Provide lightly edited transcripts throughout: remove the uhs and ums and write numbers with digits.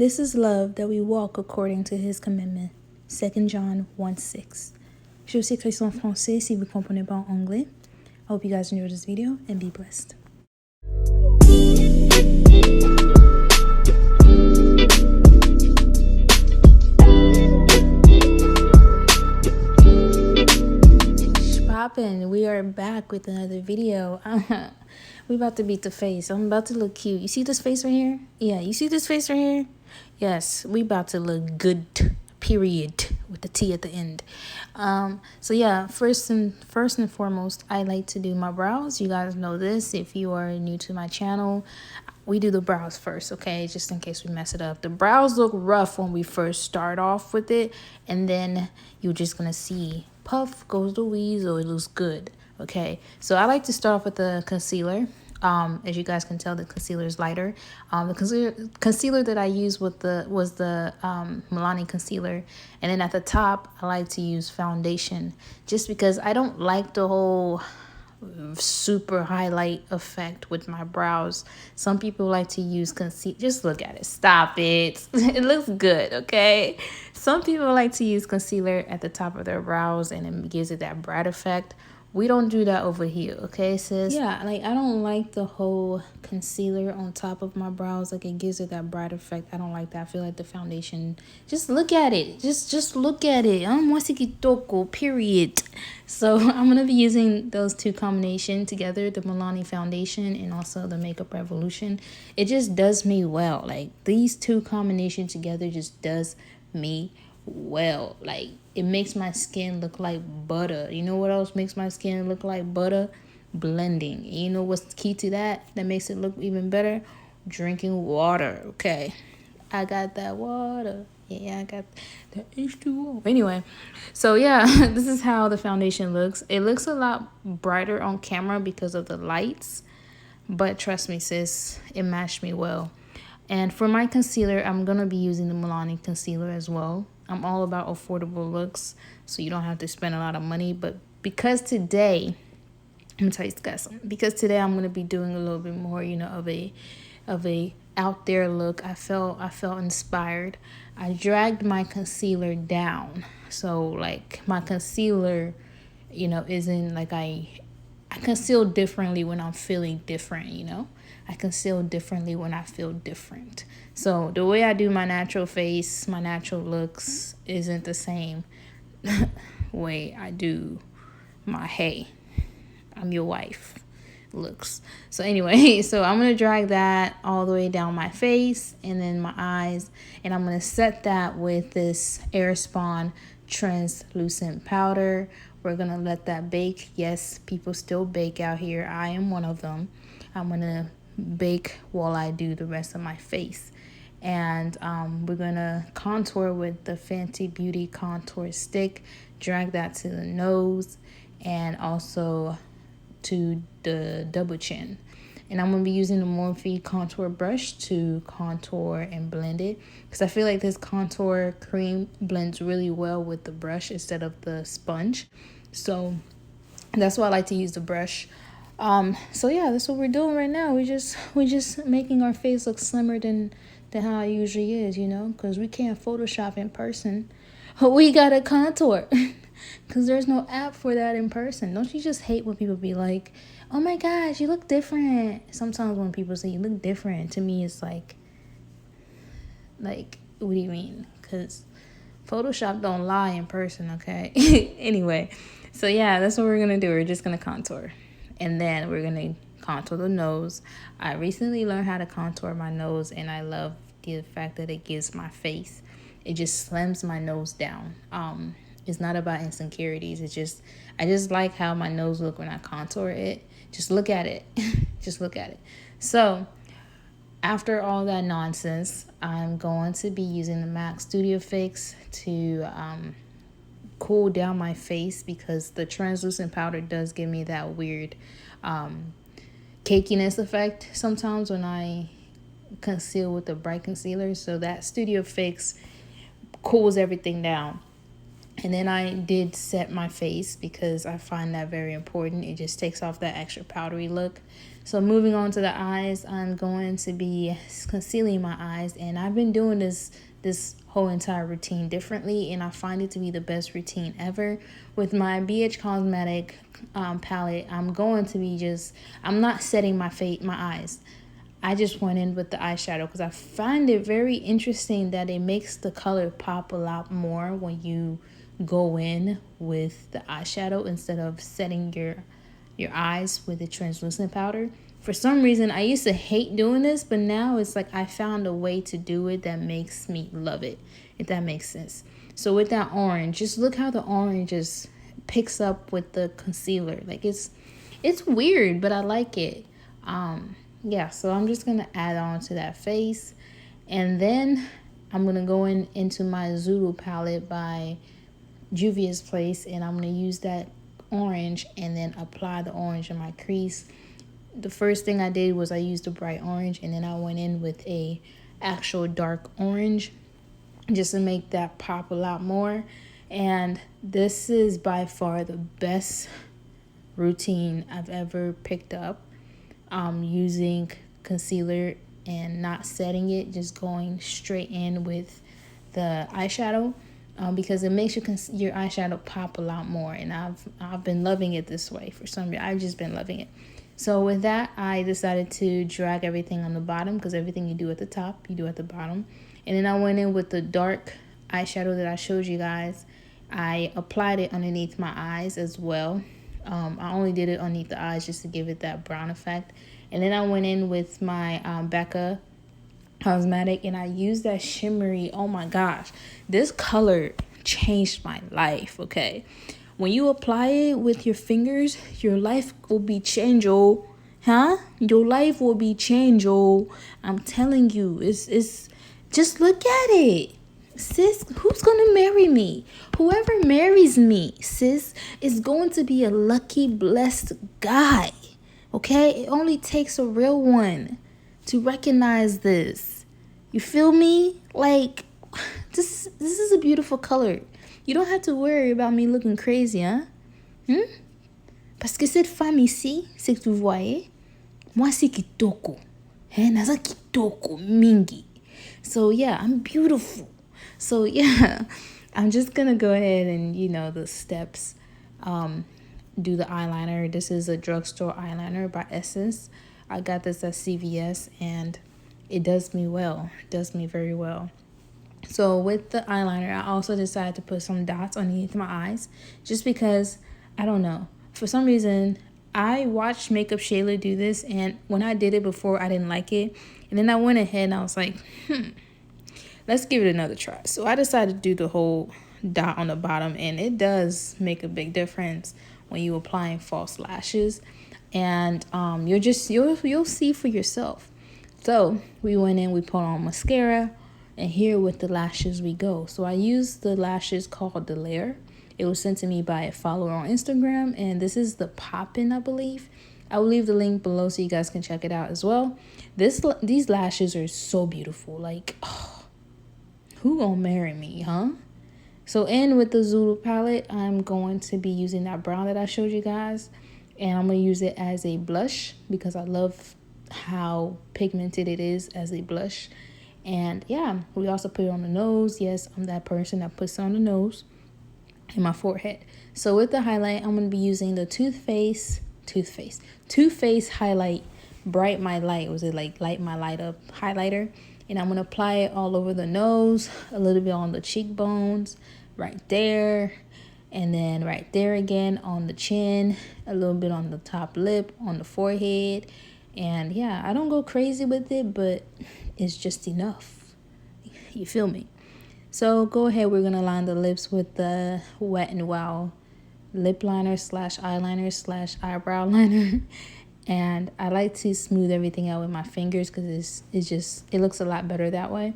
This is love, that we walk according to his commandment. 2 John 1:6. J'ai aussi écrit ça en français si vous ne comprenez pas en anglais. I hope you guys enjoyed this video and be blessed. Poppin', we are back with another video. We about to beat the face. I'm about to look cute. You see this face right here? Yeah, you see this face right here? Yes, we about to look good, period, with the T at the end. So yeah, first and foremost, I like to do my brows. You guys know this. If you are new to my channel, we do the brows first, okay? Just in case we mess it up. The brows look rough when we first start off with it, and then you're just gonna see puff goes the weasel. It looks good, okay? So I like to start off with the concealer. As you guys can tell, the concealer is lighter. The concealer that I used was the Milani concealer, and then at the top I like to use foundation, just because I don't like the whole super highlight effect with my brows. Some people like to use concealer. Just look at it. Stop it. It looks good, okay? Some people like to use concealer at the top of their brows, and it gives it that bright effect. We don't do that over here, okay, sis? Yeah, like, I don't like the whole concealer on top of my brows. Like, it gives it that bright effect. I don't like that. I feel like the foundation, just look at it. Just look at it. Period. So I'm going to be using those two combination together, the Milani foundation and also the Makeup Revolution. It just does me well. Like, these two combination together just does me well. Like, it makes my skin look like butter. You know what else makes my skin look like butter? Blending. You know what's key to that makes it look even better? Drinking water. Okay, I got that water. Yeah, I got the H2O. Anyway, so yeah, this is how the foundation looks. It looks a lot brighter on camera because of the lights, but trust me, sis, it matched me well. And for my concealer, I'm going to be using the Milani concealer as well. I'm all about affordable looks, so you don't have to spend a lot of money. But because today, I'm going to tell you guys something. Because today I'm going to be doing a little bit more, you know, of a out there look. I felt inspired. I dragged my concealer down. So, like, my concealer, you know, isn't like I conceal differently when I'm feeling different, you know. I conceal differently when I feel different. So the way I do my natural face, my natural looks, isn't the same way I do my hey, I'm your wife looks. So anyway, so I'm going to drag that all the way down my face and then my eyes. And I'm going to set that with this AirSpun translucent powder. We're going to let that bake. Yes, people still bake out here. I am one of them. I'm going to bake while I do the rest of my face. And we're going to contour with the Fenty Beauty Contour Stick. Drag that to the nose and also to the double chin. And I'm going to be using the Morphe contour brush to contour and blend it, because I feel like this contour cream blends really well with the brush instead of the sponge. So that's why I like to use the brush. So yeah, that's what we're doing right now. We're just making our face look slimmer than how it usually is, you know, because we can't Photoshop in person. We gotta contour because there's no app for that in person. Don't you just hate when people be like, oh my gosh, you look different? Sometimes when people say you look different, to me it's like, what do you mean? Because Photoshop don't lie in person, okay? Anyway, so yeah, that's what we're gonna do. We're just gonna contour. And then we're going to contour the nose. I recently learned how to contour my nose, and I love the fact that it gives my face. It just slims my nose down. It's not about insecurities. I just like how my nose look when I contour it. Just look at it. Just look at it. So after all that nonsense, I'm going to be using the MAC Studio Fix to cool down my face, because the translucent powder does give me that weird cakiness effect sometimes when I conceal with the bright concealer. So that Studio Fix cools everything down. And then I did set my face because I find that very important. It just takes off that extra powdery look. So moving on to the eyes, I'm going to be concealing my eyes. And I've been doing this whole entire routine differently, and I find it to be the best routine ever. With my BH Cosmetic palette, I'm going to be I'm not setting my eyes. I just went in with the eyeshadow because I find it very interesting that it makes the color pop a lot more when you go in with the eyeshadow instead of setting your eyes with the translucent powder. For some reason, I used to hate doing this, but now it's like I found a way to do it that makes me love it, if that makes sense. So with that orange, just look how the orange just picks up with the concealer. Like it's weird, but I like it. Yeah, so I'm just gonna add on to that face, and then I'm gonna go into my Zulu palette by Juviasplace, and I'm going to use that orange and then apply the orange in my crease. The first thing I did was I used a bright orange, and then I went in with a actual dark orange just to make that pop a lot more. And this is by far the best routine I've ever picked up, using concealer and not setting it, just going straight in with the eyeshadow. Because it makes your eyeshadow pop a lot more, and I've been loving it this way for some reason. I've just been loving it. So with that, I decided to drag everything on the bottom, because everything you do at the top, you do at the bottom. And then I went in with the dark eyeshadow that I showed you guys. I applied it underneath my eyes as well. I only did it underneath the eyes just to give it that brown effect. And then I went in with my Becca Cosmetic, and I used that shimmery. Oh my gosh, this color changed my life. Okay, when you apply it with your fingers, your life will be changed. Oh, huh? Your life will be changed. Oh, I'm telling you, it's just look at it, sis. Who's gonna marry me? Whoever marries me, sis, is going to be a lucky, blessed guy. Okay, it only takes a real one to recognize this. You feel me? Like, this is a beautiful color. You don't have to worry about me looking crazy, huh? Parce que cette femme ici, c'est que vous voyez, moi c'est kitoko. Naza kitoko mingi. So yeah, I'm beautiful. So yeah, I'm just gonna go ahead and, the steps. Do the eyeliner. This is a drugstore eyeliner by Essence. I got this at CVS, and it does me well. It does me very well. So with the eyeliner, I also decided to put some dots underneath my eyes, just because, I don't know, for some reason, I watched Makeup Shayla do this, and when I did it before, I didn't like it. And then I went ahead and I was like, let's give it another try. So I decided to do the whole dot on the bottom, and it does make a big difference when you're applying false lashes. And you'll see for yourself. So we went in, we put on mascara, and here with the lashes we go. So I used the lashes called The Lair. It was sent to me by a follower on Instagram, and this is the Poppin', I believe. I will leave the link below so you guys can check it out as well. These lashes are so beautiful. Like, oh, who gonna marry me, huh? So in with the Zulu palette, I'm going to be using that brown that I showed you guys, and I'm gonna use it as a blush because I love how pigmented it is as a blush. And yeah, we also put it on the nose. Yes, I'm that person that puts it on the nose and my forehead. So with the highlight, I'm going to be using the Too Faced highlight Bright My Light. Was it like Light My Light Up highlighter? And I'm going to apply it all over the nose, a little bit on the cheekbones, right there, and then right there again on the chin, a little bit on the top lip, on the forehead. And yeah, I don't go crazy with it, but it's just enough. You feel me? So go ahead, we're going to line the lips with the Wet n Wild lip liner / eyeliner / eyebrow liner. And I like to smooth everything out with my fingers because it looks a lot better that way.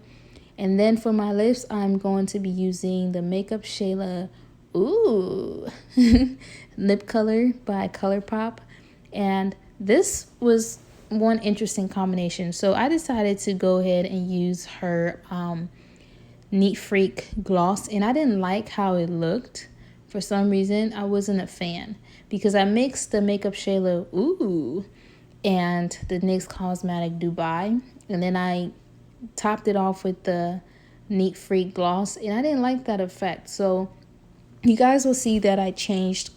And then for my lips, I'm going to be using the Makeup Shayla lip color by ColourPop. And this was one interesting combination. So I decided to go ahead and use her Neat Freak gloss, and I didn't like how it looked. For some reason, I wasn't a fan because I mixed the Makeup Shayla Ooh and the NYX Cosmetic Dubai, and then I topped it off with the Neat Freak gloss, and I didn't like that effect. So you guys will see that I changed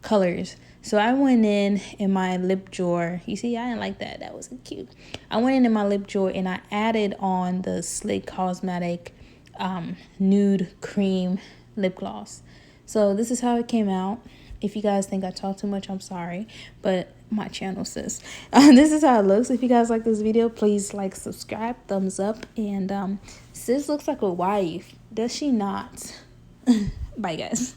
colors. So I went in my lip drawer. You see, I didn't like that. That wasn't cute. I went in my lip drawer and I added on the Slick Cosmetic Nude Cream Lip Gloss. So this is how it came out. If you guys think I talk too much, I'm sorry. But my channel says. This is how it looks. If you guys like this video, please like, subscribe, thumbs up. And sis looks like a wife. Does she not? Bye, guys.